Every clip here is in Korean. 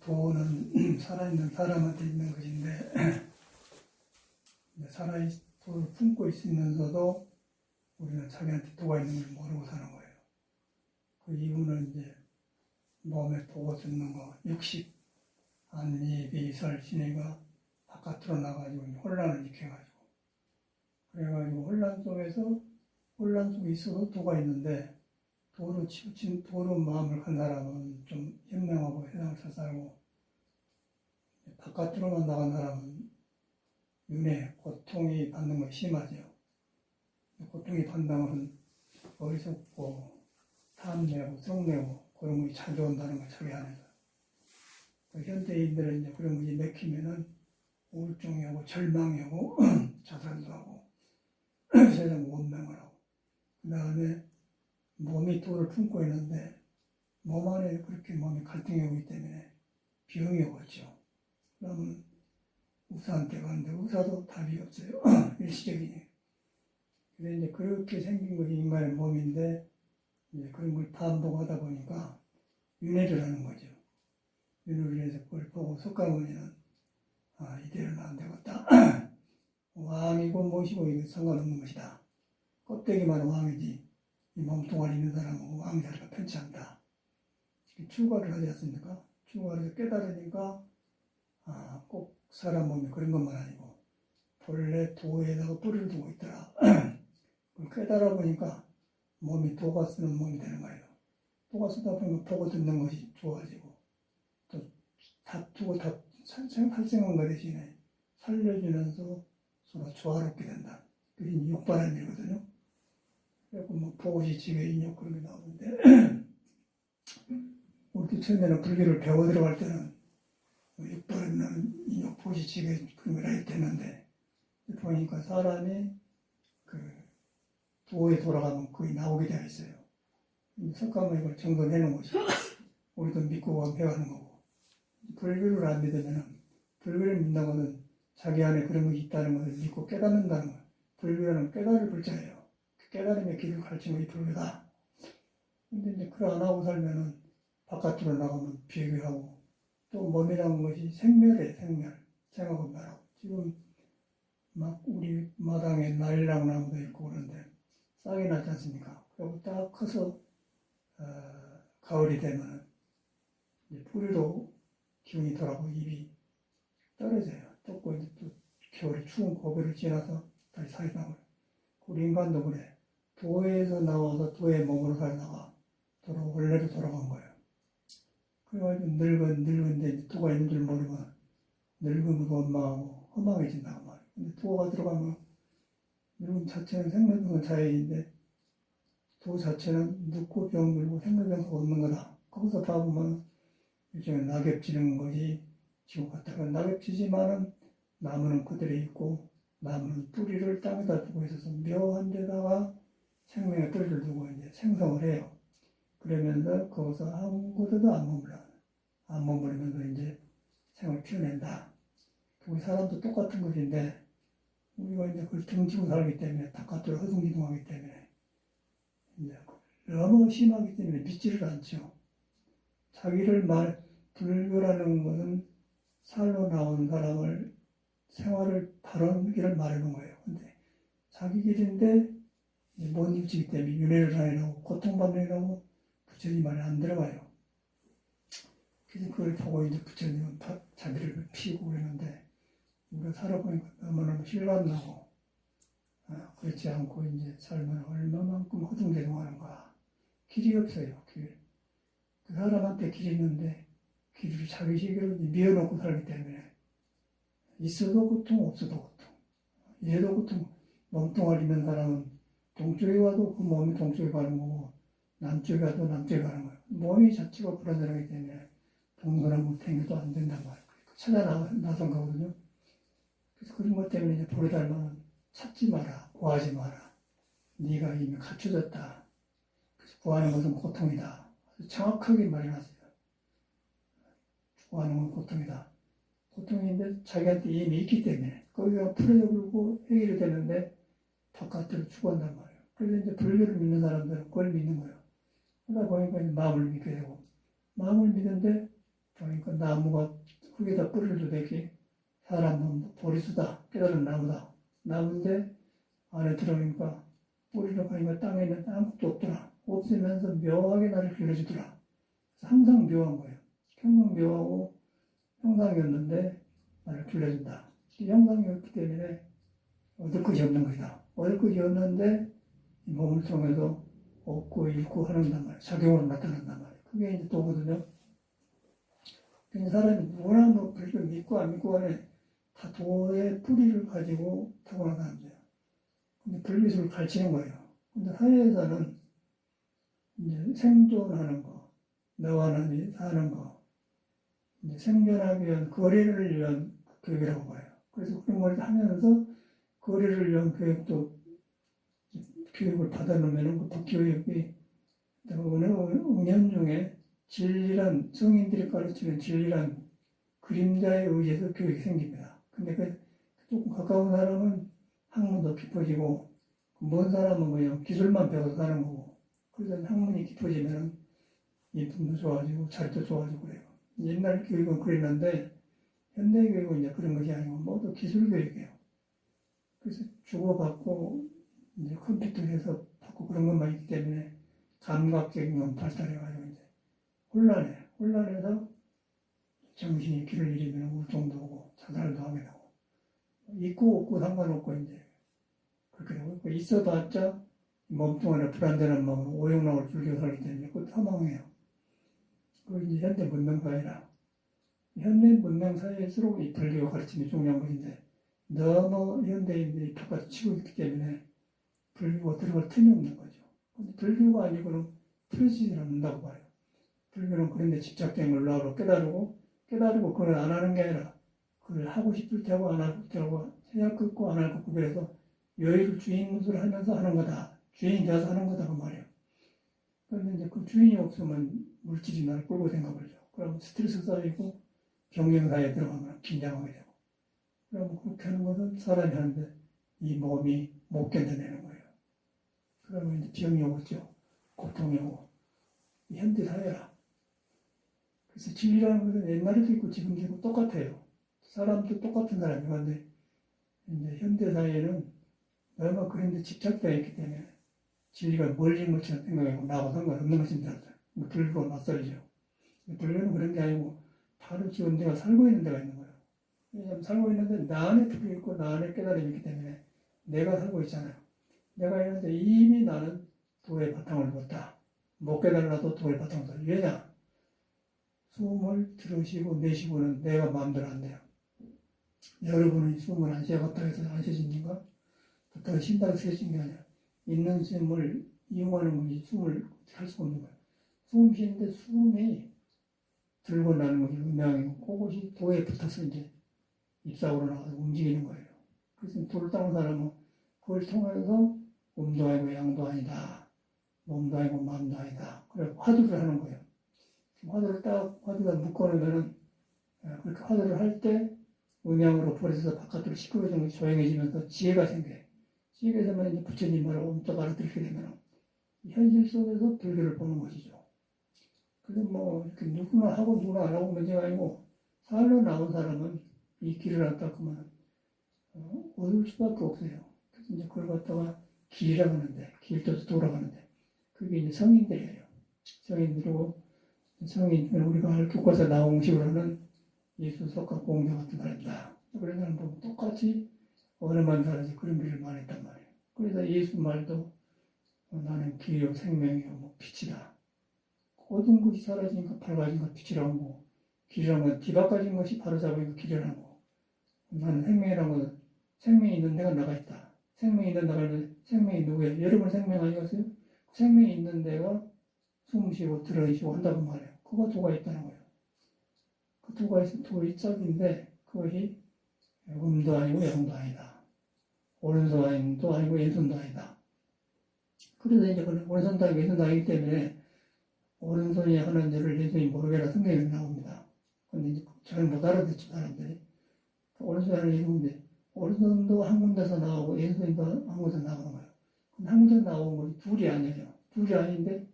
도는 살아있는 사람한테 있는 것인데, 도를 품고 있으면서도 우리는 자기한테 도가 있는 걸 모르고 사는 거예요. 그 이유는 이제 몸에 보고 듣는 거, 육식, 안리, 비설, 신의가 바깥으로 나가지고 혼란을 일으켜가지고. 그래가지고 혼란 속에 있어도 도가 있는데, 도로 치우친, 도로 마음을 간 사람은 좀 현명하고 세상을 잘 살고, 바깥으로만 나간 사람은 윤회, 고통이 받는 것이 심하죠. 고통이 받는 것은 어리석고, 탐내고, 성내고, 그런 것이 자주 온다는 거, 자기 안에서. 현대인들은 이제 그런 것이 맥히면은 우울증이 오고, 절망이 오고, 자살도 하고, 세상 원망을 하고, 그 다음에 몸이 도를 품고 있는데, 몸 안에 그렇게 몸이 갈등이 오기 때문에 병이 오겠죠. 그러면 의사한테 가는데 의사도 답이 없어요. 일시적이니. 그래서 이제 그렇게 생긴 것이 인간의 몸인데, 이제 그런 걸 반복하다 보니까 윤회를 하는 거죠. 윤회를 해서 그걸 보고 석가모니는 이대로는 안 되겠다. 왕이고 뭐시고 이거 상관없는 것이다. 껍데기만 왕이지 이 몸뚱아리 있는 사람은 왕 자리가 편치 않다. 출가를 하지 않습니까? 출가를 해서 깨달으니까 꼭 사람 몸이 그런 것만 아니고 본래 도에다가 뿌리를 두고 있더라. 그걸 깨달아 보니까 몸이 도가 쓰는 몸이 되는 거예요. 도가 쓰다 보니까 보고 듣는 것이 좋아지고 또 다투고 탈생한 것 대신에 살려주면서 서로 조화롭게 된다. 그게 육바람이거든요. 그래서 뭐 보고시 지게 인욕 그런 게 나오는데 우리도 처음에는 불교를 배워 들어갈 때는 육바람이라는 인욕 보고시 지게 그런 걸 해야 되는데 보니까 사람이 그 도에 돌아가면 거의 나오게 되어 있어요. 석가모니 이걸 정돈해놓은 거죠. 우리도 믿고 배워가는 거고. 불교를 안 믿으면 불교를 믿는다고는 자기 안에 그런 것이 있다는 것을 믿고 깨닫는다는 거. 불교는 깨달을 불자예요. 그 깨달음의 길을 가르치는 것이 불교다. 근데 이제 그걸 안 하고 살면은 바깥으로 나가면 비교하고 또 몸이라는 것이 생멸이에요. 생각은 말하고. 지금 막 우리 마당에 나일락 나무도 있고 그런데 싹이 나지 않습니까? 그리고 딱 커서 가을이 되면은 이제 뿌리로 기운이 돌아오고 잎이 떨어져요. 떴고 이제 또 겨울에 추운 고비를 지나서 다시 살이 나와요. 우리 인간도 그래. 도에서 나와서 도에 몸으로 살다가 원래로 돌아간 거예요. 그래가지고 늙은데 이제 도가 있는 줄 모르면 늙으면 원망하고 허망해진다고 말이에요. 근데 도가 들어가면 늙은 자체는 생명은 자연인데 도 자체는 늙고 병들고 생명병사가 없는 거다. 거기서 봐보면 요즘에 낙엽 지는 것이 지고 갔다가 낙엽 지지만은 나무는 그대로 있고 나무는 뿌리를 땅에다 두고 있어서 묘한 데다가 생명의 뿌리를 두고 이제 생성을 해요. 그러면서 거기서 아무것도 안 머무르면서 이제 생을 피워낸다. 우리 사람도 똑같은 것인데 우리가 이제 그걸 등지고 살기 때문에 바깥으로 허둥지둥하기 때문에 이제 너무 심하기 때문에 믿지를 않죠. 불교라는 것은 살로 나온 사람을 생활을 바른 길을 말하는 거예요. 근데 자기 길인데 못 미치기 때문에 윤회를 하려고 고통받으려고 부처님 말에 안 들어가요. 그래서 그걸 보고 이제 부처님은 자기를 피우고 그러는데 우리가 살아보니까 너무너무 실감나고 그렇지 않고 이제 살면 얼마만큼 허둥대둥하는가. 길이 없어요. 길. 그 사람한테 길이 있는데 길을 자기 시기로 미어놓고 살기 때문에 있어도 고통 없어도 고통. 이래도 고통. 몸뚱아리 있는 사람은 동쪽에 와도 그 몸이 동쪽에 가는 거고 남쪽에 와도 남쪽에 가는 거예요. 몸이 자체가 불안정하기 때문에 동서남북 탱겨도 안 된단 말이에요. 찾아 나선 거거든요. 그래서 그런 것 때문에 이제 보리달마는 찾지 마라, 구하지 마라. 네가 이미 갖춰졌다. 그래서 구하는 것은 고통이다. 정확하게 말해놨어요. 구하는 건 고통이다. 고통인데 자기한테 이미 있기 때문에 거기가 풀어져버리고 해결이 되는데 바깥으로 추구한단 말이에요. 그래서 이제 불교를 믿는 사람들은 그걸 믿는 거예요. 그러다 보니까 이제 마음을 믿게 되고 마음을 믿는데 그러니까 나무가 흙에다 뿌리를 대기 사람은 보리수다, 깨달은 나무다. 나무인데 안에 들어가니까 뿌리로 가니까 땅에 있는 아무것도 없더라. 없으면서 묘하게 나를 길러주더라. 그래서 항상 묘한 거예요. 평생 묘하고 형상이었는데 나를 길러준다. 이 형상이었기 때문에 얻을 것이 없는 것이다. 얻을 것이 없는데 이 몸을 통해서 얻고 잃고 하는단 말이에요. 작용으로 나타난단 말이에요. 그게 이제 도거든요. 근데 사람이 누구나 뭐 불교 믿고 안 믿고 간에 다 도의 뿌리를 가지고 타고난 사람들이에요. 근데 불교를 가르치는 거예요. 근데 사회에서는 이제 생존하는 거, 너와 나이 사는 거, 이제 생존하기 위한 거래를 위한 교육이라고 봐요. 그래서 그런 걸 하면서 거래를 위한 교육을 받아놓으면 그 법교육이 은연중에 진리란 성인들이 가르치는 진리란 그림자에 의해서 교육이 생깁니다. 근데 그 조금 가까운 사람은 학문도 깊어지고 먼 사람은 그냥 기술만 배워서 사는 거고 그래서 학문이 깊어지면 인품도 좋아지고 자리도 좋아지고 그래요. 옛날 교육은 그랬는데 현대 교육은 이제 그런 것이 아니고 모두 기술 교육이에요. 그래서 주고받고 이제 컴퓨터에서 받고 그런 것만 있기 때문에 감각적인 건 발달해가지고 이제 혼란해서 정신이 길을 잃으면 우울증도 오고 자살도 하게 되고 있고 없고 상관없고 이제 그렇게 되고 있어봤자 몸뚱아리 불안전한 마음으로 오용락을 즐겨 살기 때문에 그것도 허망해요. 그리고 이제 현대 문명 사회라 현대 문명 사회일수록 이 불교가 가르침이 중요한 것인데 너무 현대인들이 바깥에 치고 있기 때문에 불교가 들어갈 틈이 없는 거죠. 근데 불교가 아니고는 틀어지지 않는다고 봐요. 불교는 그런데 집착된 걸 나로 깨달고 그걸 안 하는 게 아니라 그걸 하고 싶을 때하고 안 하고 때하고 해야 긋고 안 할 것 구별해서 여유를 주인 노릇을 하면서 하는 거다. 주인이 되어서 하는 거다 그 말이에요. 그런데 이제 그 주인이 없으면 물질이 나를 끌고 생각을죠. 그러면 스트레스 쌓이고 경쟁사에 들어가면 긴장하게 되고 그러면 그렇게 하는 것은 사람이 하는데 이 몸이 못 견뎌내는 거예요. 그러면 이제 병이 오겠죠. 고통이 오고 현대 사회라. 그래서 진리라는 것은 옛날에도 있고 지금도 있고 똑같아요. 사람도 똑같은 사람이에요. 근데 이제 현대 사회는 너무 그런데 집착되어 있기 때문에 진리가 멀리 것처럼 생각하고 나하고 상관없는 것인 줄 알아요. 불교가 맞설이죠. 불교는 그런 게 아니고 바로 지금 내가 살고 있는 데가 있는 거예요. 왜냐하면 살고 있는데 나 안에 불이 있고 나 안에 깨달음이 있기 때문에 내가 살고 있잖아요. 내가 있는데 이미 나는 도의 바탕을 놓았다. 못 깨달아도 도의 바탕을 놓았다. 왜냐? 숨을 들으시고 내쉬고는 내가 마음대로 안 돼요. 여러분은 숨을 안 쉬어갔다 해서 안 쉬어진가? 더 쉰다고 쉬어진 게 아니라 있는 숨을 이용하는 것이 숨을 할 수가 없는 거예요. 숨 쉬는데 숨이 들고 나는 것이 음양이고 그것이 도에 붙어서 이제 입사으로 나가서 움직이는 거예요. 그래서 도를 따는 사람은 그걸 통해서 음도 아니고 양도 아니다. 몸도 아니고 마음도 아니다. 그래 화두를 하는 거예요. 화두를 화두가 묶어놓으면은 그렇게 화두를 할 때 음양으로 버려서 바깥으로 시끄러워지는 것이 조용해지면서 지혜가 생겨요. 지혜가 되면 이제 부처님 말을 엄청 알아들게 되면 현실 속에서 불교를 보는 것이죠. 그래서 뭐 이렇게 누구나 하고 누구나 안 하고 문제가 아니고 살로 나온 사람은 이 길을 갖다 그만 얻을 수밖에 없어요. 그래서 이제 그걸 갖다가 길이라고 하는데 길도 돌아가는데 그게 이제 성인들이에요. 성인들이고 성인 우리가 교과서 나온 식으로는 예수, 석가, 공자 같은 사람이다. 그런 사람 보면 똑같이 어려만 살아서 그런 길을 말했단 말이에요. 그래서 예수 말도 나는 길이요 생명이요 뭐 빛이다. 어두운 것이 사라지니까 밝아진 것 빛이라는 거고 길이라는 건 뒤바꿔진 것이 바로잡으니까 길이라는 거고 나는 생명이라는 건 생명이 있는 데가 나가 있다. 생명이 있는 데가 있는데 생명이 누구예요? 여러분 생명 아니겠어요? 생명이 있는 데가 숨 쉬고 들어쉬고 한다고 말해요. 그거 도가 있다는 거예요. 그 도가 있으면 도의 짝인데 그것이 음도 아니고 양도 아니다. 오른손도 아니고 왼손도 아니다. 그래서 이제 오른손도 아니고 왼손도 아니기 때문에 오른손이 하는 일을 왼손이 모르게라 성경에 나옵니다. 근데 이제 잘 못 알아듣죠, 사람들이. 오른손이 하는 일인데 오른손도 한 군데서 나오고 왼손도 한 군데서 나오는 거예요. 근데 한 군데서 나온 것이 둘이 아니에요. 둘이 아닌데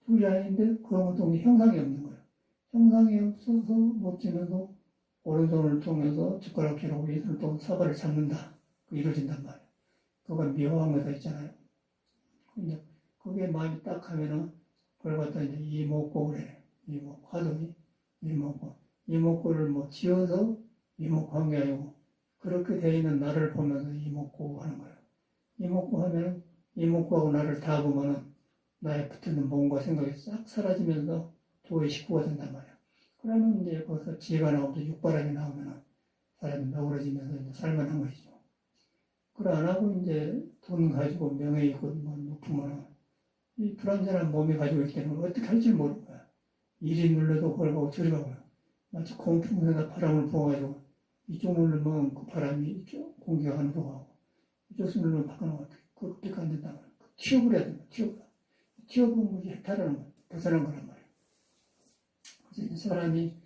그런 것도 형상이 없는 거예요. 형상이 없어서 못 지면서 오른손을 통해서 젓가락질하고 왼손을 또 사발을 잡는다. 그 이루어진단 말이에요. 그거 묘한 거다 있잖아요. 근데 그게 마음이 딱 하면은 그걸 갖다 이제 이목고래, 화두니 이목고, 이목고를 뭐 지어서 이목한 게 아니고 그렇게 돼 있는 나를 보면서 이목고 하는 거예요. 이목고 하면은 이목고하고 나를 다 보면은 나에 붙는 몸과 생각이 싹 사라지면서 도의 식구가 된단 말이에요. 그러면 이제 거기서 지혜가 나오면서 육바람이 나오면은 사람이 너그러지면서 이제 살만한 것이죠. 그걸 안 하고 이제 돈 가지고 명예 있고 뭐 높으면은 이 불완전한 몸이 가지고 있을 때는 어떻게 할지 모르는 거야. 이리 눌러도 그걸 가고 저리 가고요. 마치 공풍에다 바람을 부어가지고 이쪽 누르면 그 바람이 이쪽 공기가 안으로 가고 이쪽 누르면 바깥으로 그렇게 안 된다 말이야. 튀어버려야 된다. 튀어버린 것이 해탈하는 거야. 벗어난 거란 말이야. 그래서 이 사람이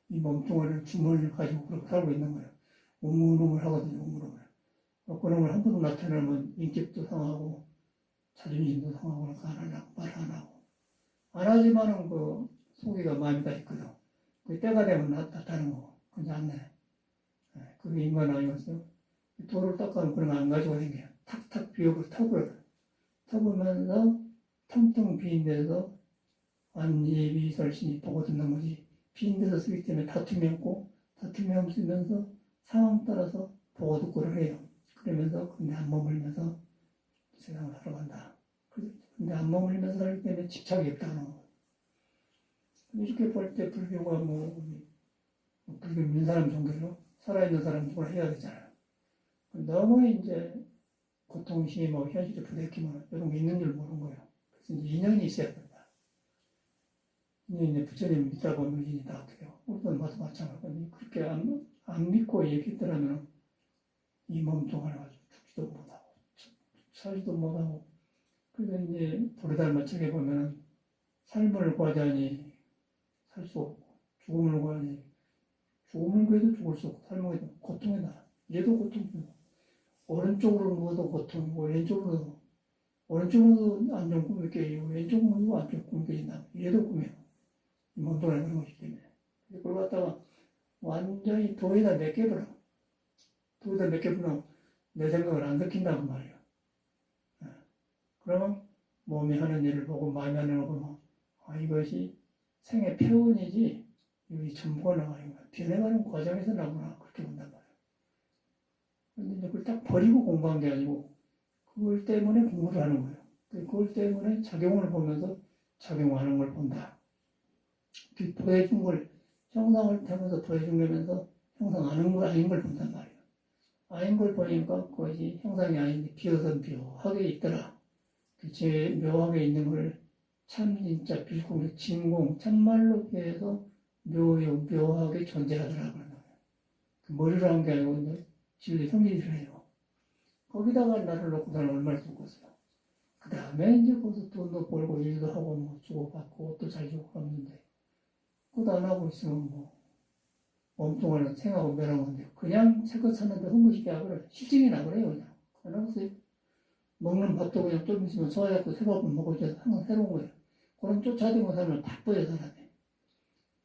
이 몸뚱아리를 주머니를 가지고 그렇게 살고 있는 거예요. 우물우물 하거든요. 우물우물. 그놈을 한 번 나타내면 인격도 상하고 자존심도 상하고 안 하려고 말 안 하고 안 하지만은 그 속이가 마음이 다 있거든. 그 때가 되면 나타나는 거고 그게 안 내. 그게 인간 아니었어요. 돌을 닦아놓으면 그런 거 안 가지고 다녀요. 탁탁 비워버려 타버려요. 타보면서 텅텅 빈 데서 안지비설신이 보고 듣는 거지. 빈 데서 쓰기 때문에 다툼이 없고 다툼이 없으면서 상황 따라서 보고 듣고를 해요. 그러면서 근데 안 머물면서 세상을 살아간다. 근데 안 머물면서 살기 때문에 집착이 없다는 거. 이렇게 볼 때 불교가 불교 있는 사람 종교로 살아있는 사람 누구나 해야 되잖아요. 너무 이제 고통, 심하고 현실에 부대끼면 이런 게 있는 줄 모르는 거예요. 그래서 이제 인연이 있어야 된다. 인연이 부처님 믿다 보면 인연이 다 어떻게 해요. 우리도 마찬가지고 그렇게 안 믿고 얘기했더라면 이 몸뚱아리 가지고 죽지도 못하고 살지도 못하고 그래서 이제 도리달마 책에 보면 삶을 구하자니 살 수 없고 죽음을 구하니 죽음을 구해도 죽을 수 없고 삶을 구해도 고통이다. 얘도 고통이고 오른쪽으로 누워도 고통이고 오른쪽으로도 안 좋은 꿈을 깨지고 왼쪽으로도 안 좋은 꿈을 깨진다. 얘도 꿈이에요. 이 몸뚱아리 그런 것이기 때문에 그걸 갖다가 완전히 도에다 맡겨버려. 도에다 맡겨버리면 내 생각을 안 듣긴다고 말이에요. 그러면 몸이 하는 일을 보고 마음이 하는 걸 보면 이것이 생의 표현이지 여기 전부가 나가는 거야. 변해가는 과정에서 나구나 그렇게 본단 말이에요. 그런데 이제 그걸 딱 버리고 공부한 게 아니고 그걸 때문에 공부를 하는 거예요. 그걸 때문에 작용을 보면서 작용하는 걸 본다. 보여준 걸 형상을 타면서 보여준다면서 형상 아닌 걸 본단 말이에요. 아닌 걸 보니까 그것이 형상이 아닌데 비어서 묘하게 있더라. 제 묘하게 있는 걸 참 진짜 빌공 진공 참말로 비해서 묘하게 존재하더라고요. 그 머리로 한 게 아니고 진리 성질이래요. 거기다가 나를 놓고 나는 얼마나 죽었어요. 그 다음에 이제 거기서 돈도 벌고 일도 하고 뭐 주고받고 옷도 잘 주고 그러는데 그것도 안 하고 있으면 몸뚱아리는 생하고 멸한 건데 그냥 새것 사는데 흥분시게 하고요. 실증이 나그래요 그냥. 안 하고서 먹는 밥도 그냥 좀 있으면 소화해갖고 새밥을 먹어줘서 항상 새로운 거예요. 그럼 쫓아다니고 살면 바빠요 사람이.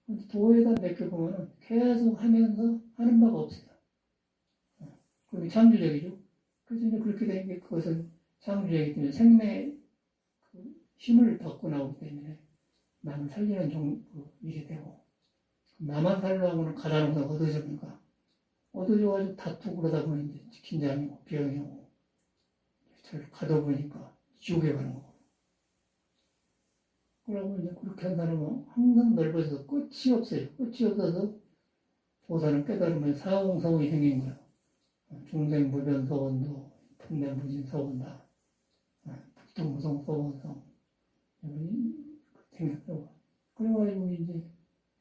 근데 도에다 맡겨보면 계속 하면서 하는 바가 없어요. 그게 창조적이죠. 그래서 이제 그렇게 된 게 그것은 창조적이기 때문에 생명의 힘을 받고 나오기 때문에 남을 살리는 일이 되고 나만 살려고는 가다는 거 얻어져보니까 얻어져가지고 다투고 그러다 보니 이제 긴장이고 병이 오고 잘 가다 보니까 지옥에 가는 거고. 그러고 이제 그렇게 한다는 건 항상 넓어져서 끝이 없어요. 끝이 없어서 보살은 깨달으면 사공성이 생긴 거예요. 중생무변서원도 분내무진서원다. 북동무성서원성 생겼다고. 그래가지고 이제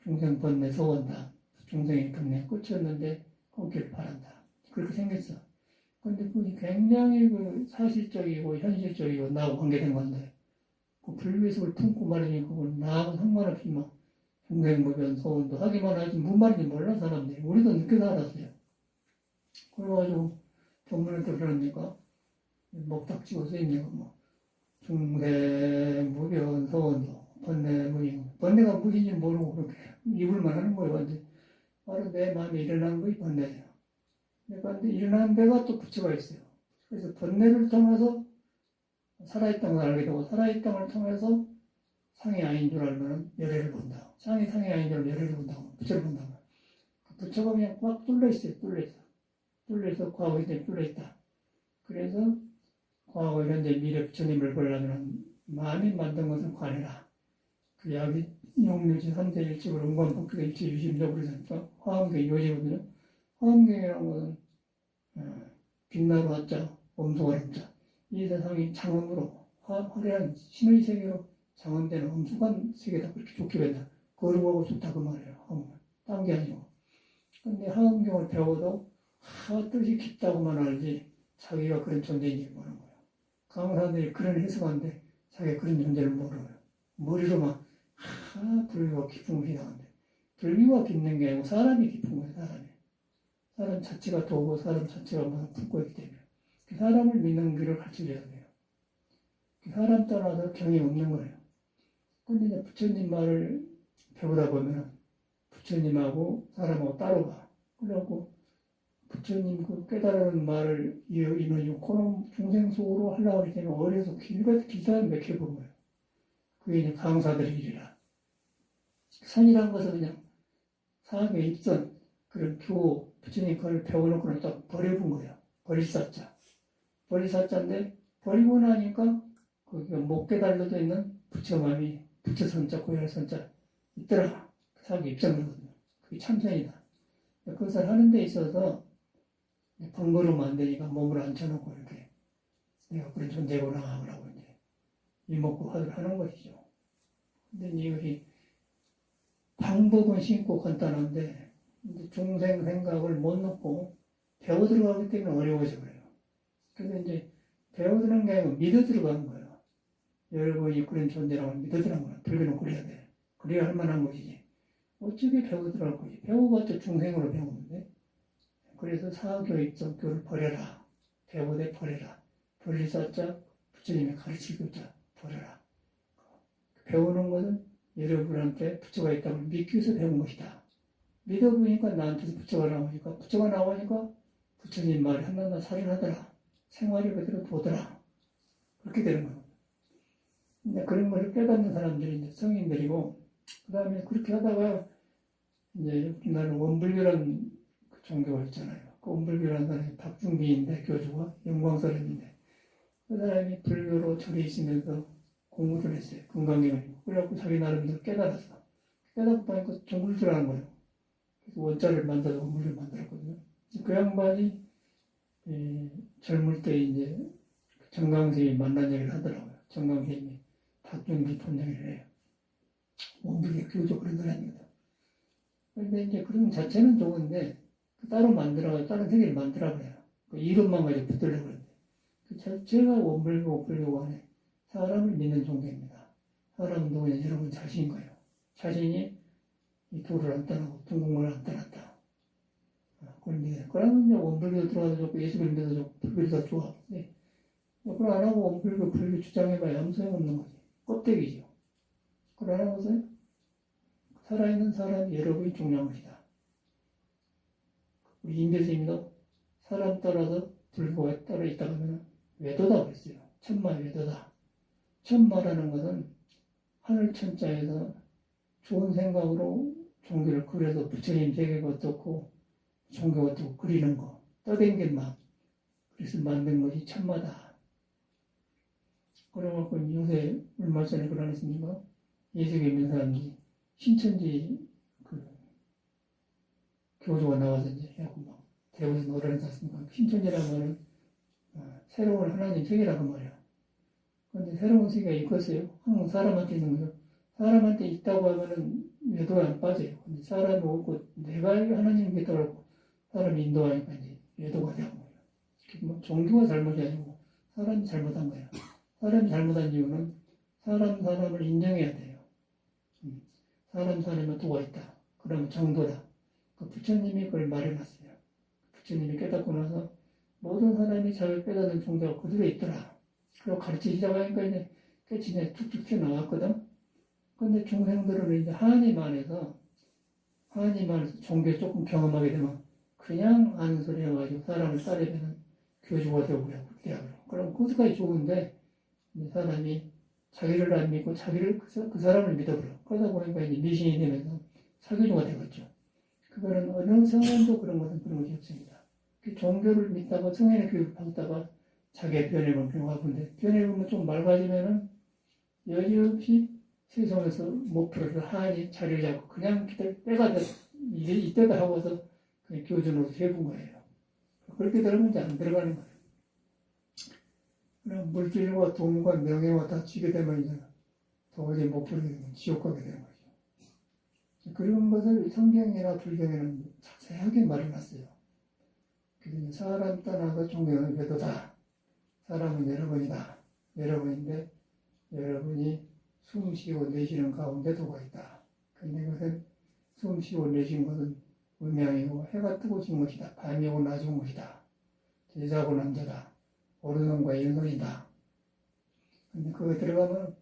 중생번뇌서원다. 중생의 번뇌 끝이었는데 끊기를 바란다. 그렇게 생겼어. 근데 그게 굉장히 사실적이고 현실적이고 나하고 관계된 건데 그 불교의식을 품고 말이니 그걸 나하고 상관없이 중생무변 서원도 하기만 하지 무슨 말인지 몰라 사람들이. 우리도 늦게 알았어요. 그래가지고 법문을 또 그러니까 목탁지고 써있는 거 중생무변 서원도 번뇌무진 번뇌가 무엇인지 모르고 그렇게 입을만 하는 거예요. 근데 바로 내 마음에 일어나는 것이 번뇌예요. 근데 일어나는 데가 또 부처가 있어요. 그래서 번뇌를 통해서 살아있다는 걸 알게 되고, 살아있다는 걸 통해서 상이 아닌 줄 알면 열애를 본다. 상이 아닌 줄 알면 열애를 본다고, 부처를 본다고. 그 부처가 그냥 꽉 뚫려 있어요. 뚫려서 과거에 대해 뚫려 있다. 그래서 과거 이런 데 미래 부처님을 보려면 마음이 만든 것을 관해라. 그 약이 용묘지 3대 일집을 은관복귀가 일체 유심적으로 그러니까 화엄경 요지거든요. 화엄경이라는 것은 빛나루 화자, 엄수가 름자. 이 세상이 장엄으로 화려한 신의 세계로 장엄되는 엄숙한 세계다. 그렇게 좋게 된다. 거룩하고 좋다 그 말이에요. 화엄경. 딴 게 아니고. 근데 화엄경을 배워도 뜻이 깊다고만 알지 자기가 그런 존재인지 모르는 거예요. 강사들이 그런 해석하는데 자기가 그런 존재를 모르고요. 머리로만 불교가 깊은 것이 나오는데 불교가 깊는 게 아니고 사람이 깊은 거예요. 사람 자체가 도고 사람 자체가 무슨 품고 있기 때문에 그 사람을 믿는 길을 가르쳐줘야 돼요. 그 사람 따라서 경이 없는 거예요. 근데 이제 부처님 말을 배우다 보면 부처님하고 사람하고 따로 가. 그래갖고 부처님 그 깨달은 말을 이는 코놈 중생 속으로 하려고 하기 때문에 어려서 길다 맥혀본 거예요. 그게 이제 강사들의 일이라. 선이란 것은 그냥 사학의 입선, 그런 교우, 부처님 그걸 배워놓고는 딱 버려본 거예요. 버리사자인데, 버리고 나니까, 못 깨달려져 있는 부처맘이, 부처선자, 고열선자, 있더라. 사학의 입선이거든요. 그게 참선이다. 그것을 하는 데 있어서, 번거로우면 안 되니까 몸을 앉혀놓고 이렇게, 내가 그런 존재구나 하고 이제, 이목구 하는 것이죠. 근데 이것이, 방법은 쉽고 간단한데 중생 생각을 못 넣고 배워 들어가기 때문에 어려워져 그래요. 그래서 이제 배워 들어간 게 아니고 믿어 들어가는 거예요. 여러분이 그런 존재라고 믿어 들어간 거야. 불교는 그래야 돼. 그래야 할 만한 것이지. 어떻게 배워 들어갈 거지? 배워봤자 중생으로 배우는데. 그래서 사교 입성교를 버려라. 배우되 버려라. 버리사자 부처님의 가르칠 교자 버려라. 배우는 것은 여러분한테 부처가 있다고 믿기 위해서 배운 것이다. 믿어보니까 나한테서 부처가 나오니까 부처님 말이 하나하나 살인하더라. 생활이 그대로 보더라. 그렇게 되는 거예요. 근데 그런 것을 깨닫는 사람들이 이제 성인들이고, 그 다음에 그렇게 하다가 이제 우리나라 원불교라는 그 종교가 있잖아요. 그 원불교라는 사람이 박중기인데, 교주가 영광스러운데, 그 사람이 불교로 절에 있으면서 공부를 했어요. 건강경이고. 그래갖고 자기 나름대로 깨달았어. 깨닫고 보니까 정글주라는 거예요. 그래서 원자를 만들어서 건물을 만들었거든요. 그 양반이 젊을 때 이제 정강스님이 만난 얘기를 하더라고요. 정강스님이 박중기 본명이를 해요. 원불교 교주 그런 사람입니다. 그런데 이제 그런 자체는 좋은데 따로 만들어가지고 다른 세계를 만들어 그래요. 그 이론만 가지고 붙들려고 그러는데 그 자체가 원불교 안에 사람을 믿는 종교입니다. 사람은 누구냐? 여러분 자신인 거예요. 자신이 이 도를 안 떠나고 중국문을 안 떠났다. 그걸 믿어요. 그러면 원불교 들어가도 좋고 예수를 믿어도 좋고 불교도 다 좋아. 네. 그걸 안 하고 원불교, 불교 주장해봐야 아무 소용없는 거지. 껍데기죠. 그걸 안 하고서 살아있는 사람이 여러분이 중요한 것이다. 우리 임배스님도 사람 따라서 불교가 따로 있다고 하면 외도다 그랬어요. 천마의 외도다. 천마라는 것은 하늘 천자에서 좋은 생각으로 종교를 그려서 부처님 세계가 어떻고 종교가 어떻고 그리는 거 떠댕긴 마음 그래서 만든 것이 천마다. 그래갖고 요새 얼마 전에 그러했습니까 예수에 있는 사람이 신천지 그 교주가 나와서 이제 해갖고 막 대부분 노래를 샀습니다. 신천지라는 말은 새로운 하나님 세계라고 말이야. 근데 새로운 세계가 있겠어요? 항상 사람한테 있는 거죠. 사람한테 있다고 하면은 외도가 안 빠져요. 근데 사람이 없고 내가 하나님께 따르고 사람이 인도하니까 이제 외도가 되는 거예요. 뭐 종교가 잘못이 아니고 사람이 잘못한 거예요. 사람이 잘못한 이유는 사람을 인정해야 돼요. 사람에 도가 있다. 그러면 정도다. 그 부처님이 그걸 말해놨어요. 부처님이 깨닫고 나서 모든 사람이 자기를 깨닫는 종교가 그대로 있더라. 그리고 가르치기 시작하니까 이제 깨치네 툭툭 튀어나왔거든. 근데 중생들은 이제 하나님 안에서 종교 조금 경험하게 되면 그냥 아는 소리 해가지고 사람을 따르면 교주가 되고요. 그럼 그것까지 좋은데 사람이 자기를 안 믿고 그 사람을 믿어버려. 그러다 보니까 이제 미신이 되면서 사교주가 되겠죠. 그거는 어느 성현도 그런 것은 그런 것이 없습니다. 그 종교를 믿다가 성현의 교육을 받다가 자기의 변해보면 병화분데 변해보면 좀 맑아지면은 여지없이 세상에서 목표를 하나님 자리를 잡고 그냥 때가 이때다 하고서 그냥 교준으로 해본 거예요. 그렇게 들으면 이제 안 들어가는 거예요. 그냥 물질과 돈과 명예와 다 쥐게 되면 이제 도저히 못 부르게 되면 지옥 가게 되는 거죠. 그런 것을 성경이나 불경에는 자세하게 말해놨어요. 그래서 사람 떠나서 존경은 궤도다. 사람은 여러분이다. 여러분인데 여러분이 숨 쉬고 내쉬는 가운데 도가 있다. 근데 그것은 숨 쉬고 내쉬는 것은 음양이고 해가 뜨고 진 것이다. 밤이 오고 낮이 온 것이다. 제자고 남자다. 오른손과 왼손이다. 근데 그거 들어가면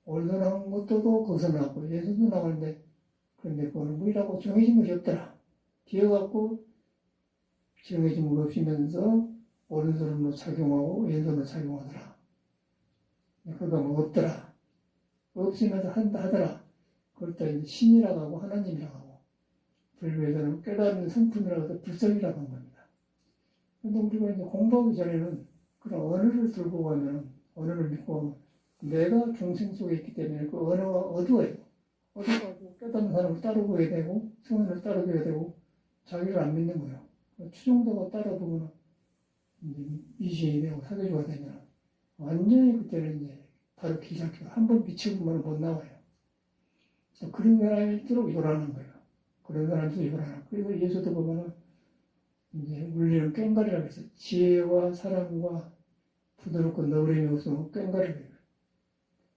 오른손한 것도 거기서 나오고 왼손도 나오는데 그런데 그거는 무이라고 정해진 것이 없더라. 비어갖고 정해진 것 없이면서 오른손으로 착용하고 왼손으로 착용하더라. 그거 뭐 없더라. 없으면서 한다 하더라. 그럴 때 이제 신이라고 하고 하나님이라고 하고 불교에서는 깨달은 성품이라고 해서 불성이라고 한 겁니다. 근데 우리가 이제 공부하기 전에는 그런 언어를 들고 가면 언어를 믿고 가면 내가 중생 속에 있기 때문에 그 언어가 어두워요. 어두워가지고 깨닫는 사람을 따르고 해야 되고 성인을 따르고 해야 되고 자기를 안 믿는 거예요. 추종도가 따라보면 이신이 되고 사교주가 되면 완전히 그때는 이제 바로 기작해요. 한번 미치고만 못 나와요. 그런 사람일수록 요란한 거예요. 그런 사람도 요란한. 그리고 예수도 보면은 이제 울리는 꽹과리라고 해서 지혜와 사랑과 부드럽고 너울림이 없으면 꽹과리래요.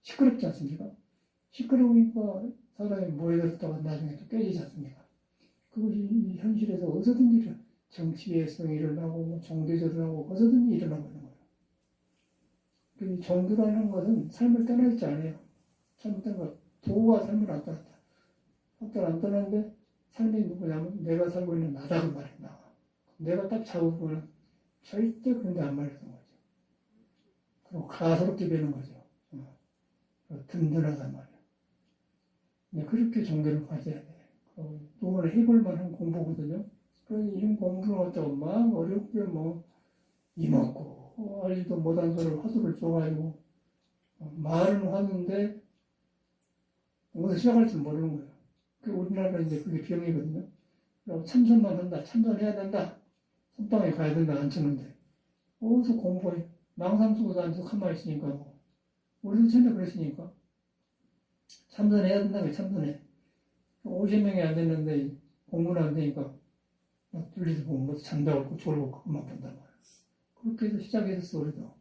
시끄럽지 않습니까? 시끄러우니까 사람이 모여들었다가 나중에 또 깨지지 않습니까? 그것이 현실에서 어디서든지 정치에서 일어나고 종교에서 일어나고 어디서든지 일어나고 있는 거예요. 그 종교라는 것은 삶을 떠나지 않아요. 삶을 떠나 도가 삶을 안 떠났다. 삶을 안 떠났는데 삶이 누구냐면 내가 살고 있는 나다 그 말이 나와. 내가 딱 잡으면 절대 그런데 안 말렸던 거죠. 그리고 가소롭게 되는 거죠. 든든하단 말이에요. 그렇게 종교를 가져야 돼. 누구나 해볼 만한 공부거든요. 그래서 이런 공부를 갖다가 막 어렵게 이먹고, 알지도 못한 소리를 화두를 줘가지고, 말은 하는데, 어디서 시작할 줄 모르는 거예요. 우리나라는 이제 그게 병이거든요. 그리고 참선만 한다, 참선해야 된다, 선방에 가야 된다, 안 치는데, 어디서 공부해? 망상 속에서 앉아서 가만히 있으니까, 우리도 전에 그랬으니까, 참선해야 된다며, 참선해. 50명이 안 됐는데, 공부는 안 되니까, 둘리서 보면 뭐 잠자고 졸고 그것만 본단 말이야. 그렇게 해서 시작했었어, 우리도.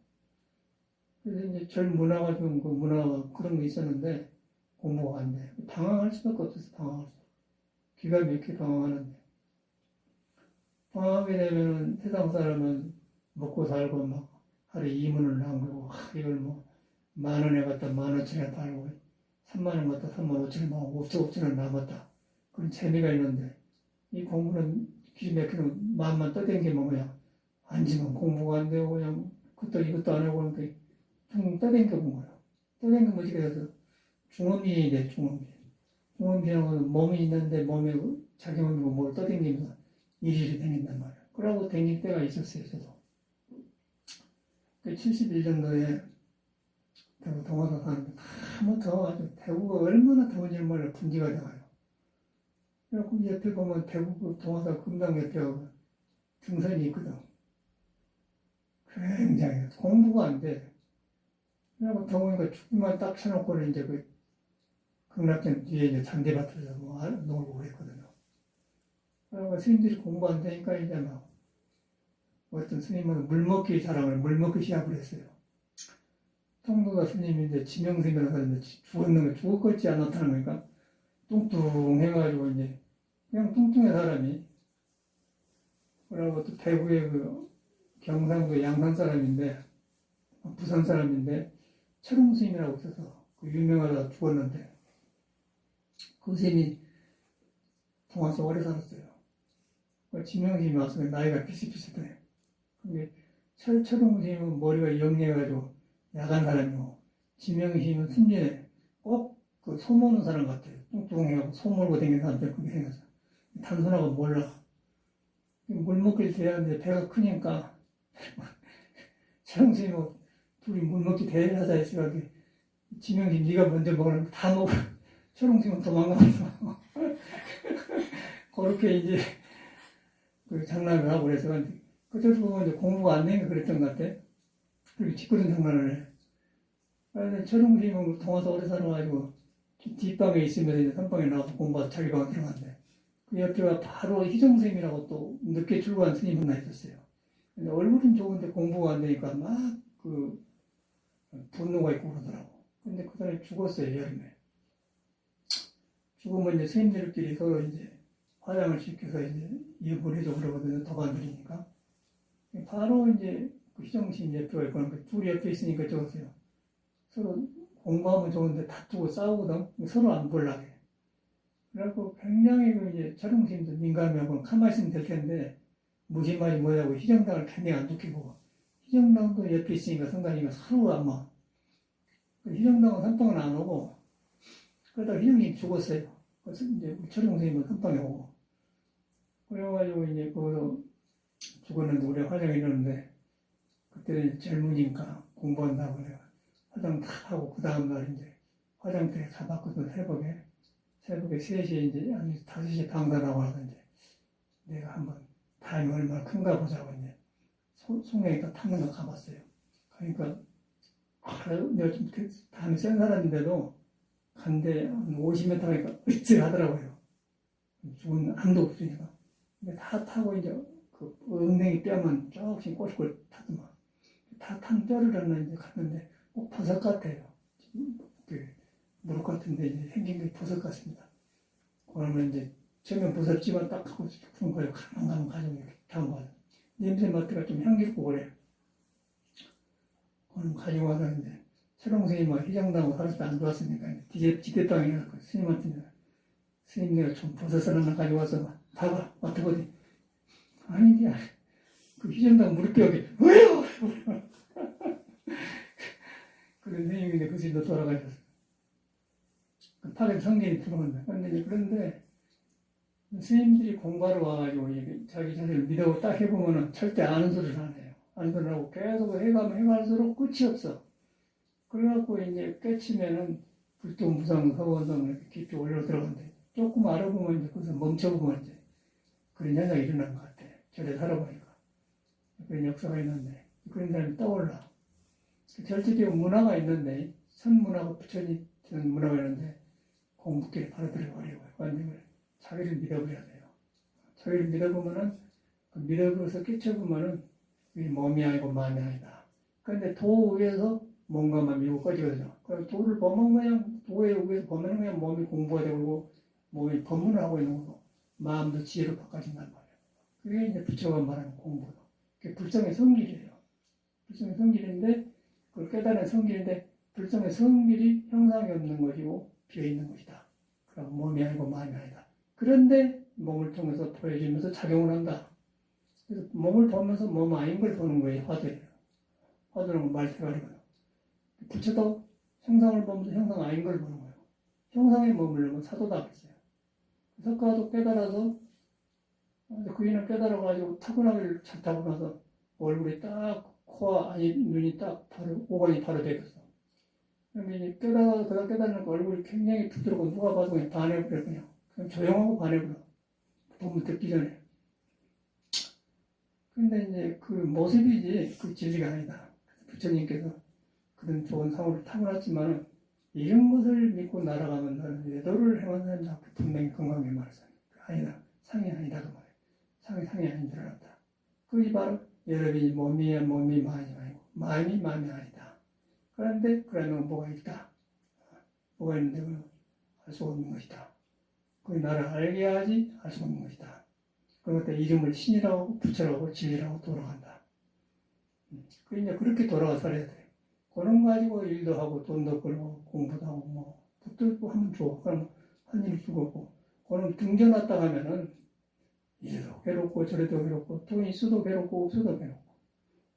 그래서 이제 절 문화가 좀 그 문화가 그런 게 있었는데, 공부가 안 돼. 방황할 수밖에 없어서 방황할 수. 기가 막히게 방황하는데. 방황하게 되면은 세상 사람은 먹고 살고 막 하루에 2문을 남기고, 이걸 뭐, 10,000원에 갖다 15,000원에 팔고, 30,000원 갖다 35,000원에 나오고, 5,000원 남았다. 그런 재미가 있는데, 이 공부는 기가 막히는 마음만 떠댕기면 그냥 앉으면 공부가 안 되고, 그냥 그것도 이것도 안 하고, 그러니까 퉁 떠댕겨본 거예요. 떠댕기면 어떻게 돼서 중원비인이 돼, 중원비. 중원비라는 건 몸이 있는데 몸에 자기 몸이 뭘 떠댕기면서 일일이 다닌단 말이에요. 그러고 다닐 때가 있었어요, 저도. 그 71년도에 대구 동화도 가는데 너무 더워가지고 대구가 얼마나 더운지 몰라 분기가 돼가요. 그래갖고 옆에 보면 대구 동화사 금강 옆에 등산이 있거든. 굉장히 공부가 안 돼. 그래갖고 더우니까 춥기만 딱 쳐놓고는 이제 그 극락전 뒤에 이제 잔디밭에서 놀고 그랬거든요. 그래갖고 스님들이 공부 안 되니까 이제 막 어떤 스님은 물먹기 자랑을 물먹기 시합을 했어요. 통도가 스님인데 지명스님이라는 사람인데 죽었는데 죽었겠지 안 나타나는 거니까 뚱뚱해가지고 이제 그냥 뚱뚱해 사람이. 그러고 또 대구의 그 경상도 양산 사람인데 부산 사람인데 철웅스님이라고 있어서 그 유명하다 죽었는데 그 스님이 동화서 오래 살았어요. 지명스님이 와서 나이가 비슷비슷해. 근데 철홍 스님은 머리가 영리해가지고 야간 사람이고, 지명스님은 순진해. 꼭 그 소모는 사람 같아요. 뚱뚱해가지고 소몰고 다니는 사람들 그렇게 생겼어. 단순하고 몰라. 물 먹기를 대하는데 배가 크니까 철홍 스님은 둘이 물 먹기 대회를 하자 했어요. 지명스님 네가 먼저 먹으면 다 먹어. 철홍 스님은 도망가서 그렇게 이제 그 장난을 하고 그래서 그때도 보면 이제 공부가 안 되니까 그랬던 것 같아. 그렇게 짓궂은 장난을 해. 그래서 철홍 스님은 동화서 오래 살아가지고 뒷방에 있으면서 이제 선방에 나와서 공부해서 자기 방에 들어갔는데 그 옆에가 바로 희정스님이라고 또 늦게 출고한 스님 하나 있었어요. 근데 얼굴은 좋은데 공부가 안 되니까 막 그 분노가 있고 그러더라고. 근데 그 사람이 죽었어요, 여름에. 죽으면 이제 스님들끼리 서로 이제 화장을 시켜서 이제 이불 해줘 그러거든요, 도반들이니까. 바로 이제 그 희정신 옆에가 있고, 그 둘이 옆에 있으니까 저거세요. 서로 공부하면 좋은데 다투고 싸우거든. 서로 안 볼라게. 그래갖고 굉장히 그 이제 철옹심도 민감하고 가만히 있으면 될 텐데, 무심하지 뭐냐고 희정당을 굉장히 안 좋게 보고, 희정당도 옆에 있으니까 성당이니까 서로 아마, 희정당은 선방은 안 오고, 그러다가 희정이 죽었어요. 그래서 이제 철옹스님은 선방에 오고. 그래가지고 이제 거기서 죽었는데 우리 화장이 이러는데, 그때는 젊으니까 공부한다고 그래요. 화장 다 하고 그 다음날 이제 화장대에 가봤거든. 새벽에 3시에 이제 아니 5시에 방사라고 하서 이제 내가 한번 다음이 얼마나 큰가 보자고 이제 송영이가 타는 거 가봤어요. 그러니까 내가 좀 다음이 센 사람인데도 간데 한 50m 가니까 으쓱 하더라고요. 죽은 암도 없으니까. 근데 다 타고 이제 그 엉덩이 뼈만 조금씩 꼬시고 타더만. 다 탄 뼈를 하나 이제 갔는데 꼭 버섯 같아요. 그 무릎 같은데 이제 생긴 게 버섯 같습니다. 그러면 이제 처음에 버섯지만 딱 하고 푼 거예요. 가만 가지고 이렇게 담은 거예요. 냄새 맡기가 좀 향기있고 그래요. 그럼 가지고 와서 이제 철옹생이 막 희장당하고 살을 안 좋았으니까 지대방에 가서 스님한테 스님 내가 좀 버섯을 하나 가지고 와서 봐봐 맡아보니 아니 이제 그 희장당 무릎벽에 왜요? 그런 스님인데 그 스님도 돌아가셨어. 급하게 성경이 들어간다. 그런데 스님들이 공부하러 와가지고 자기 자신을 믿어 딱 해보면은 절대 아는 소리를 안 해요. 아는 소리를 하고 계속 해가면 해갈수록 끝이 없어. 그래갖고 이제 깨치면은 불도무상 서원성 이렇게 깊이 올려 들어간대. 조금 알아보면 이제 거기서 멈춰보면 이제 그런 현상이 일어난 것 같아. 절에 살아보니까. 그런 역사가 있는데 그런 사람이 떠올라. 절대적인 문화가 있는데 선문화가 붙여진 문화가 있는데 공부길에 바로 들어가려고 관념을 자기를 믿어버려야 돼요. 자기를 믿어보면은 그 믿어버려서 끼쳐보면은 그게 몸이 아니고 마음이 아니다. 그런데 도 위에서 뭔가만 밀고 꺼지거든요. 그럼 도를 보면 그냥 도에 위에서 보면 그냥 몸이 공부가 되고 몸이 법문을 하고 있는 거고 마음도 지혜로 바꿔진단 말이에요. 그게 이제 부처가 말하는 공부예요. 그게 불성의 성질이에요. 불성의 성질인데 그걸 깨달은 성질인데 불성의 성질이 형상이 없는 것이고 비어있는 것이다. 그럼 몸이 아니고 마음이 아니다. 그런데 몸을 통해서 보여지면서 작용을 한다. 그래서 몸을 보면서 몸 아닌 걸 보는 거예요. 화두예요. 화두는 말대가리고요. 부처도 형상을 보면서 형상 아닌 걸 보는 거예요. 형상에 머물르면 사도다 그랬어요. 석가도 깨달아서 그이는 깨달아가지고 타고나기를 잘 타고 나서 얼굴이 딱 코와 아니 눈이 딱 바로 오관이 바로 되겠어. 그러면 이제 깨달아서 그다 깨달으니까 얼굴이 굉장히 부드럽고 누가 봐도 그냥 반해버려 그냥 조용하고 반해버려. 보면 듣기 전에. 근데 이제 그 모습이지 그 진리가 아니다. 부처님께서 그런 좋은 상호를 타고났지만 이런 것을 믿고 날아가면 너는 외도를 행한 사람한테 분명히 건강하게 말했어. 아니다. 상이 아니다 그 말이야. 상이 아닌 줄 알았다. 그게 바로 여러분이 몸이 마음이 아니고 마음이 마음이 아니다. 그런데 그러면 뭐가 있다. 뭐가 있는데 알 수 없는 것이다. 그게 나를 알게 하지 알 수 없는 것이다. 그것도 이름을 신이라고 부처라고 진리라고 돌아간다. 그 이제 그렇게 돌아가 살아야 돼. 그런 거 가지고 일도 하고 돈도 벌고 공부도 하고 뭐 붙들고 하면 좋아. 그럼 한 일이 죽었고, 그럼 등져놨다 하면은 이래도 괴롭고 저래도 괴롭고, 돈이 있어도 괴롭고 없어도 괴롭고,